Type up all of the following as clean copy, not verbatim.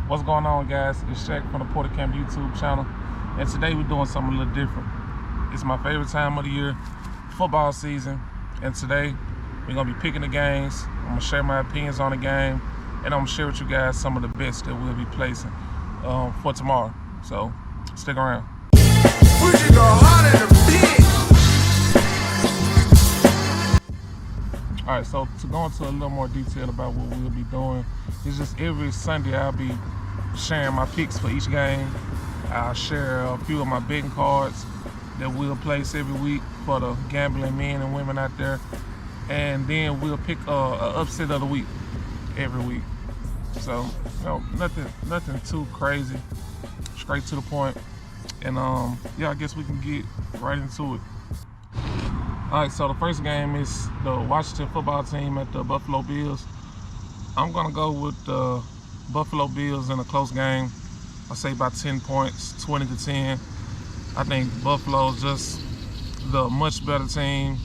What's going on, guys? It's Shaq from the Porter Camp YouTube channel, and today we're doing something a little different. It's my favorite time of the year, football season, and today we're gonna be picking the games. I'm gonna share my opinions on the game, and I'm gonna share with you guys some of the bets that we'll be placing for tomorrow. So stick around. All right, so to go into a little more detail about what we'll be doing, it's just every Sunday I'll be sharing my picks for each game. I'll share a few of my betting cards that we'll place every week for the gambling men and women out there. And then we'll pick a upset of the week every week. So, nothing too crazy, straight to the point. And yeah, I guess we can get right into it. All right, so the first game is the Washington football team at the Buffalo Bills. I'm gonna go with the Buffalo Bills in a close game. I say by 10 points, 20-10. I think Buffalo's just the much better team.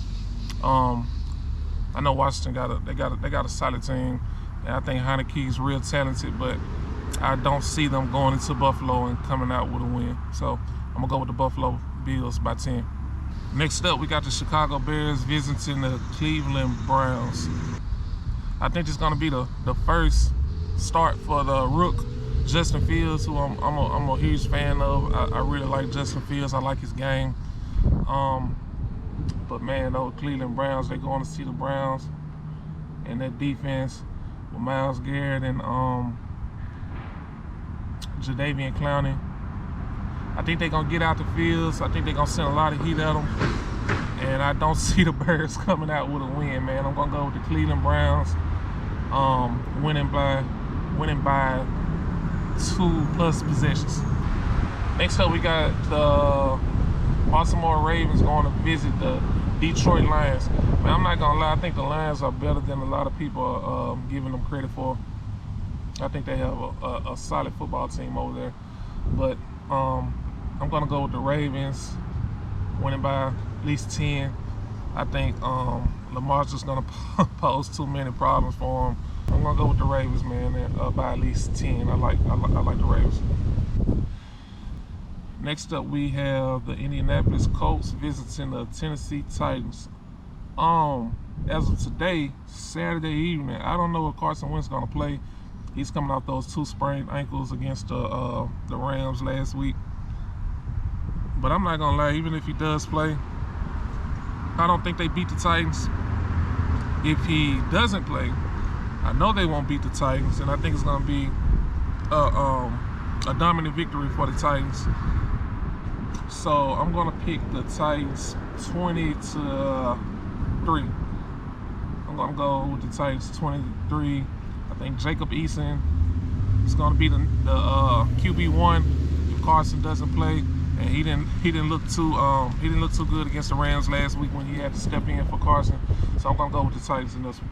I know Washington got a solid team, and I think Heineke's real talented, but I don't see them going into Buffalo and coming out with a win. So I'm gonna go with the Buffalo Bills by 10. Next up, we got the Chicago Bears visiting the Cleveland Browns. I think it's gonna be the first start for the Rook, Justin Fields, who I'm a huge fan of. I really like Justin Fields. I like his game. But man, those Cleveland Browns, they're going to see the Browns and that defense with Myles Garrett and Jadeveon Clowney. I think they're going to get out the fields. I think they're going to send a lot of heat at them. And I don't see the Bears coming out with a win, man. I'm going to go with the Cleveland Browns winning by 2+ possessions. Next up, we got the Baltimore Ravens going to visit the Detroit Lions. Man, I'm not going to lie. I think the Lions are better than a lot of people are giving them credit for. I think they have a solid football team over there. But I'm going to go with the Ravens winning by at least 10. I think Lamar's just going to pose too many problems for him. I'm going to go with the Ravens, man, by at least 10. I like the Ravens. Next up, we have the Indianapolis Colts visiting the Tennessee Titans. As of today, Saturday evening, I don't know if Carson Wentz is going to play. He's coming off those 2 sprained ankles against the Rams last week. But I'm not going to lie, even if he does play, I don't think they beat the Titans. If he doesn't play, I know they won't beat the Titans, and I think it's going to be a dominant victory for the Titans. So I'm going to pick the Titans 20-3. I'm going to go with the Titans 23. I think Jacob Eason is going to be the QB1 if Carson doesn't play, and he didn't look too good against the Rams last week when he had to step in for Carson. So I'm going to go with the Titans in this one.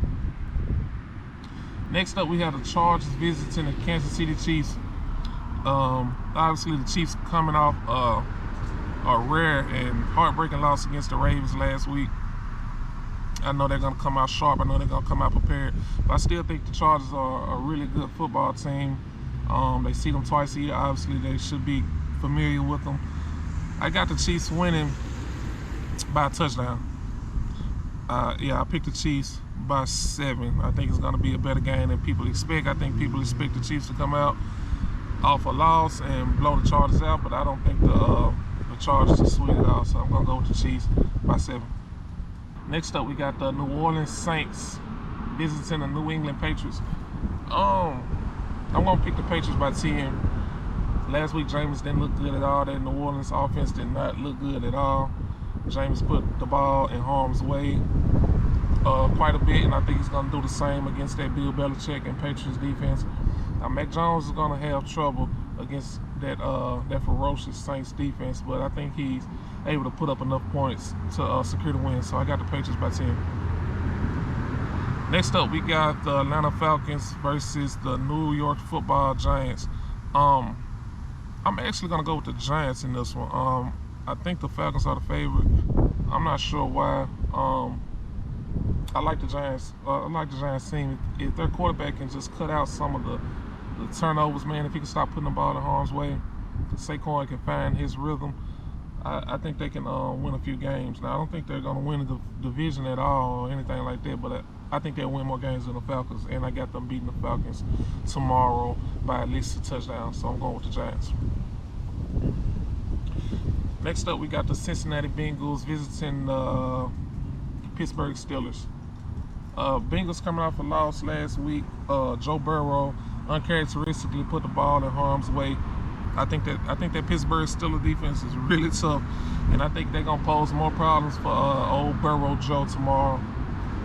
Next up, we have the Chargers visiting the Kansas City Chiefs. Obviously, the Chiefs coming off a rare and heartbreaking loss against the Ravens last week. I know they're going to come out sharp. I know they're going to come out prepared. But I still think the Chargers are a really good football team. They see them twice a year. Obviously, they should be familiar with them. I got the Chiefs winning by a touchdown. Yeah, I picked the Chiefs by 7. I think it's going to be a better game than people expect. I think people expect the Chiefs to come out off a loss and blow the Chargers out, but I don't think the Chargers are sweet at all. So I'm going to go with the Chiefs by 7. Next up, we got the New Orleans Saints visiting the New England Patriots. I'm going to pick the Patriots by 10. Last week, Jameis didn't look good at all. That New Orleans offense did not look good at all. Jameis put the ball in harm's way quite a bit, and I think he's going to do the same against that Bill Belichick and Patriots defense. Now, Mac Jones is going to have trouble against that ferocious Saints defense, but I think he's able to put up enough points to secure the win. So I got the Patriots by 10. Next up, we got the Atlanta Falcons versus the New York Football Giants. I'm actually going to go with the Giants in this one. I think the Falcons are the favorite. I'm not sure why. I like the Giants. I like the Giants team. If their quarterback can just cut out some of the turnovers, man. If he can stop putting the ball in harm's way, Saquon can find his rhythm. I think they can win a few games. Now, I don't think they're going to win the division at all or anything like that, but I think they'll win more games than the Falcons, and I got them beating the Falcons tomorrow by at least a touchdown, so I'm going with the Giants. Next up, we got the Cincinnati Bengals visiting the Pittsburgh Steelers. Bengals coming off a loss last week. Joe Burrow uncharacteristically put the ball in harm's way. I think that Pittsburgh Steelers defense is really tough, and I think they're gonna pose more problems for old Burrow Joe tomorrow.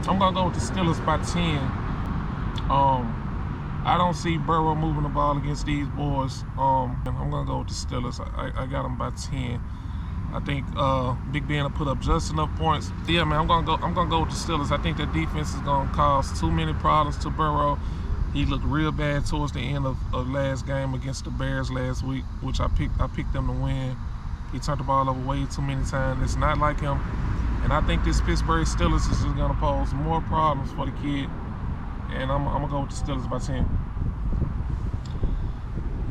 I'm gonna go with the Steelers by 10. I don't see Burrow moving the ball against these boys. I'm gonna go with the Steelers. I got them by 10. I think Big Ben will put up just enough points. Yeah, man, I'm gonna go with the Steelers. I think that defense is gonna cause too many problems to Burrow. He looked real bad towards the end of last game against the Bears last week, which I picked them to win. He turned the ball over way too many times. It's not like him. And I think this Pittsburgh Steelers is going to pose more problems for the kid. And I'm going to go with the Steelers by 10.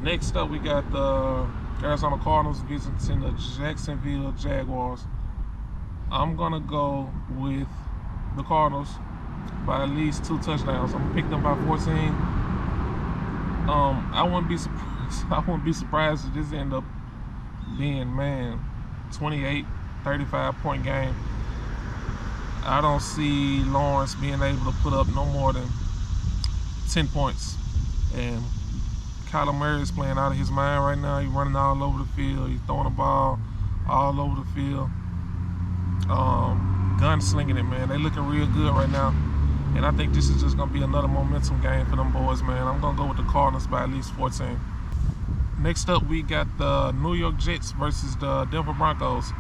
Next up, we got the Arizona Cardinals visiting the Jacksonville Jaguars. I'm going to go with the Cardinals by at least 2 touchdowns. I'm gonna pick them by 14. I wouldn't be surprised if this end up being, 28, 35 point game. I don't see Lawrence being able to put up no more than 10 points. And Kyler Murray is playing out of his mind right now. He's running all over the field. He's throwing the ball all over the field. Gunslinging it, man. They looking real good right now. And I think this is just going to be another momentum game for them boys, man. I'm going to go with the Cardinals by at least 14. Next up, we got the New York Jets versus the Denver Broncos.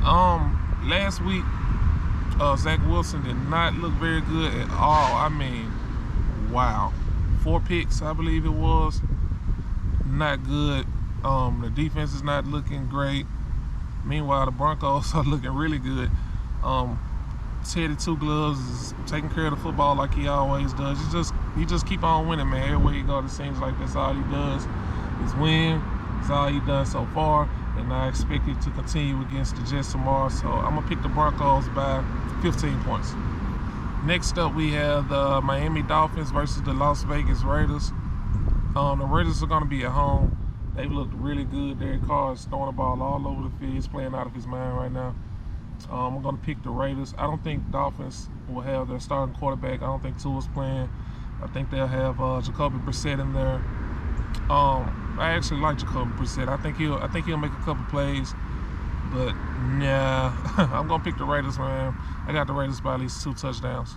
Last week, Zach Wilson did not look very good at all. I mean, wow. 4 picks, I believe it was. Not good. The defense is not looking great. Meanwhile, the Broncos are looking really good. Teddy Two Gloves is taking care of the football like he always does. He just keep on winning, man. Everywhere he goes, it seems like that's all he does is win. That's all he done so far, and I expect it to continue against the Jets tomorrow. So I'm gonna pick the Broncos by 15 points. Next up, we have the Miami Dolphins versus the Las Vegas Raiders. The Raiders are gonna be at home. They've looked really good. Derek Carr is throwing the ball all over the field. He's playing out of his mind right now. I'm going to pick the Raiders. I don't think Dolphins will have their starting quarterback. I don't think Tua's playing. I think they'll have Jacoby Brissett in there. I actually like Jacoby Brissett. I think he'll make a couple plays. But nah, I'm going to pick the Raiders, man. I got the Raiders by at least 2 touchdowns.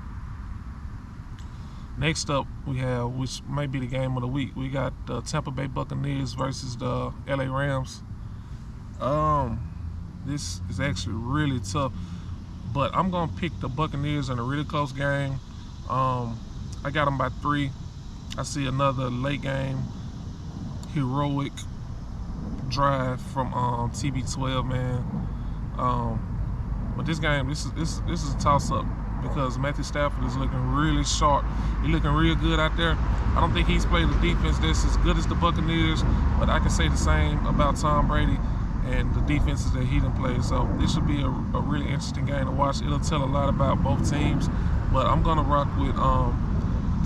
Next up, we have, which may be the game of the week, we got the Tampa Bay Buccaneers versus the LA Rams. This is actually really tough, but I'm going to pick the Buccaneers in a really close game. I got them by 3. I see another late game heroic drive from TB12, man. But this game, this is a toss-up because Matthew Stafford is looking really sharp. He's looking real good out there. I don't think he's played a defense that's as good as the Buccaneers, but I can say the same about Tom Brady and the defenses that he done played. So this should be a really interesting game to watch. It'll tell a lot about both teams, but I'm gonna rock with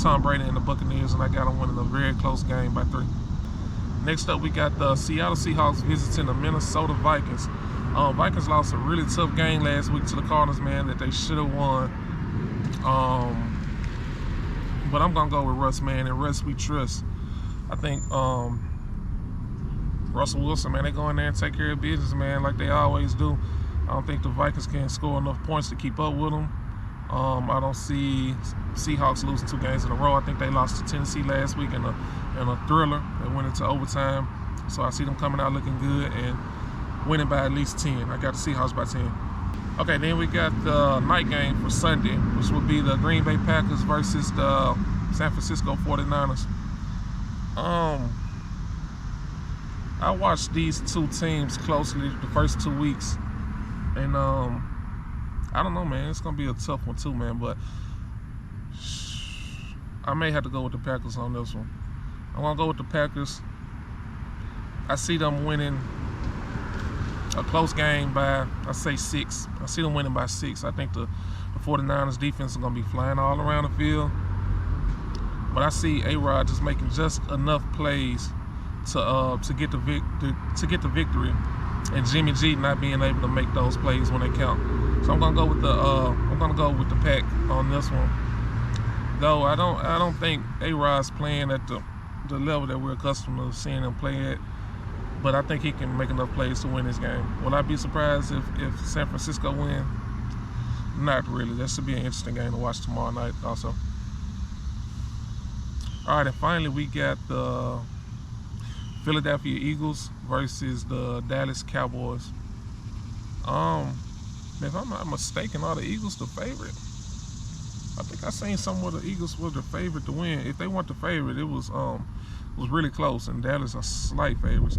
Tom Brady and the Buccaneers, and I got them winning a very close game by 3. Next up, we got the Seattle Seahawks visiting the Minnesota Vikings. Vikings lost a really tough game last week to the Cardinals, man, that they should have won. But I'm gonna go with Russ, man, and Russ we trust. I think Russell Wilson, man, they go in there and take care of business, man, like they always do. I don't think the Vikings can score enough points to keep up with them. I don't see Seahawks losing 2 games in a row. I think they lost to Tennessee last week in a thriller that went into overtime. So I see them coming out looking good and winning by at least 10. I got the Seahawks by 10. Okay, then we got the night game for Sunday, which will be the Green Bay Packers versus the San Francisco 49ers. I watched these 2 teams closely the first 2 weeks, and I don't know, man. It's gonna be a tough one too, man. But I may have to go with the Packers on this one. I'm gonna go with the Packers. I see them winning a close game by, I say 6. I see them winning by 6. I think the 49ers defense is gonna be flying all around the field. But I see A-Rod just making just enough plays to get the victory, and Jimmy G not being able to make those plays when they count. So I'm gonna go with the Pack on this one. Though I don't think A-Rod's playing at the level that we're accustomed to seeing him play at. But I think he can make enough plays to win this game. Will I be surprised if San Francisco win? Not really. That should be an interesting game to watch tomorrow night also. All right, and finally we got the Philadelphia Eagles versus the Dallas Cowboys. If I'm not mistaken, are the Eagles the favorite? I think I seen somewhere the Eagles were the favorite to win. If they weren't the favorite, it was really close, and Dallas are slight favorites.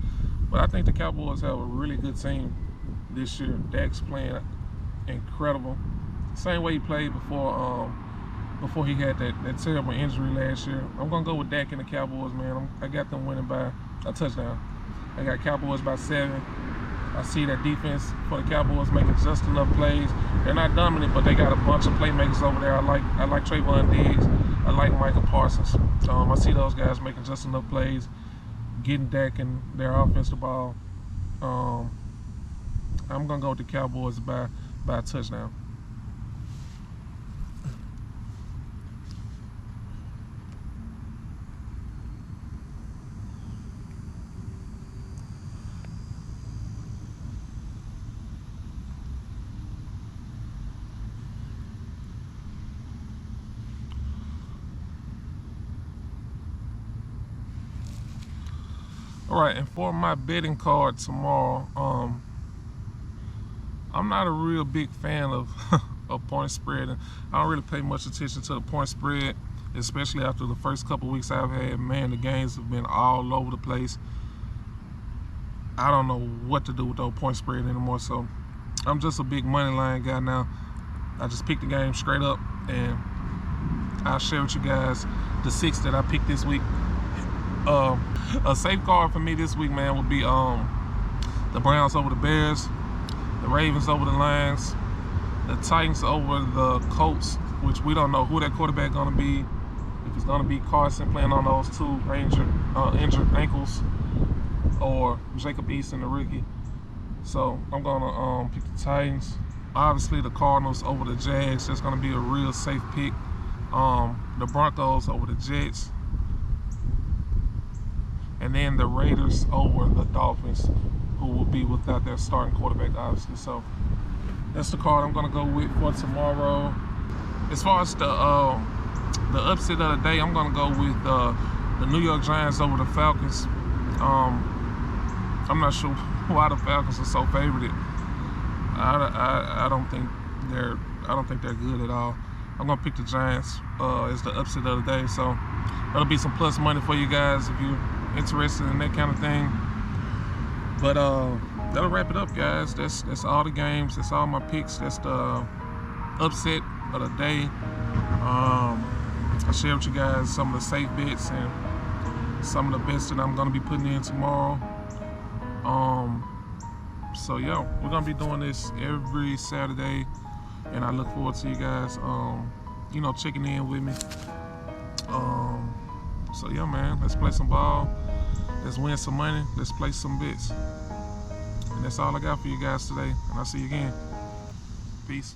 But I think the Cowboys have a really good team this year. Dak's playing incredible. Same way he played before he had that terrible injury last year. I'm gonna go with Dak and the Cowboys, man. I got them winning by a touchdown. I got Cowboys by 7. I see that defense for the Cowboys making just enough plays. They're not dominant, but they got a bunch of playmakers over there. I like Trayvon Diggs. I like Michael Parsons. I see those guys making just enough plays, getting Dak and their offense the ball. I'm gonna go with the Cowboys by a touchdown. All right, and for my betting card tomorrow, I'm not a real big fan of point spread. I don't really pay much attention to the point spread, especially after the first couple weeks I've had. Man, the games have been all over the place. I don't know what to do with those point spread anymore, so I'm just a big money line guy now. I just pick the game straight up, and I'll share with you guys the 6 that I picked this week. A safe card for me this week, man, would be the Browns over the Bears, the Ravens over the Lions, the Titans over the Colts, which we don't know who that quarterback gonna be. If it's gonna be Carson playing on those 2 injured ankles, or Jacob Eason, the rookie. So I'm gonna pick the Titans. Obviously the Cardinals over the Jags. That's gonna be a real safe pick. The Broncos over the Jets. And then the Raiders over the Dolphins, who will be without their starting quarterback, obviously. So that's the card I'm gonna go with for tomorrow. As far as the upset of the day, I'm gonna go with the New York Giants over the Falcons. I'm not sure why the Falcons are so favored. I don't think they're good at all. I'm gonna pick the Giants as the upset of the day. So that'll be some plus money for you guys if you're interested in that kind of thing. But that'll wrap it up, guys. That's all the games. That's all my picks. That's the upset of the day. I share with you guys some of the safe bets and some of the bets that I'm gonna be putting in tomorrow. So yeah, we're gonna be doing this every Saturday, and I look forward to you guys checking in with me. So yeah, man, let's play some ball, let's win some money, let's play some bets. And that's all I got for you guys today, and I'll see you again. Peace.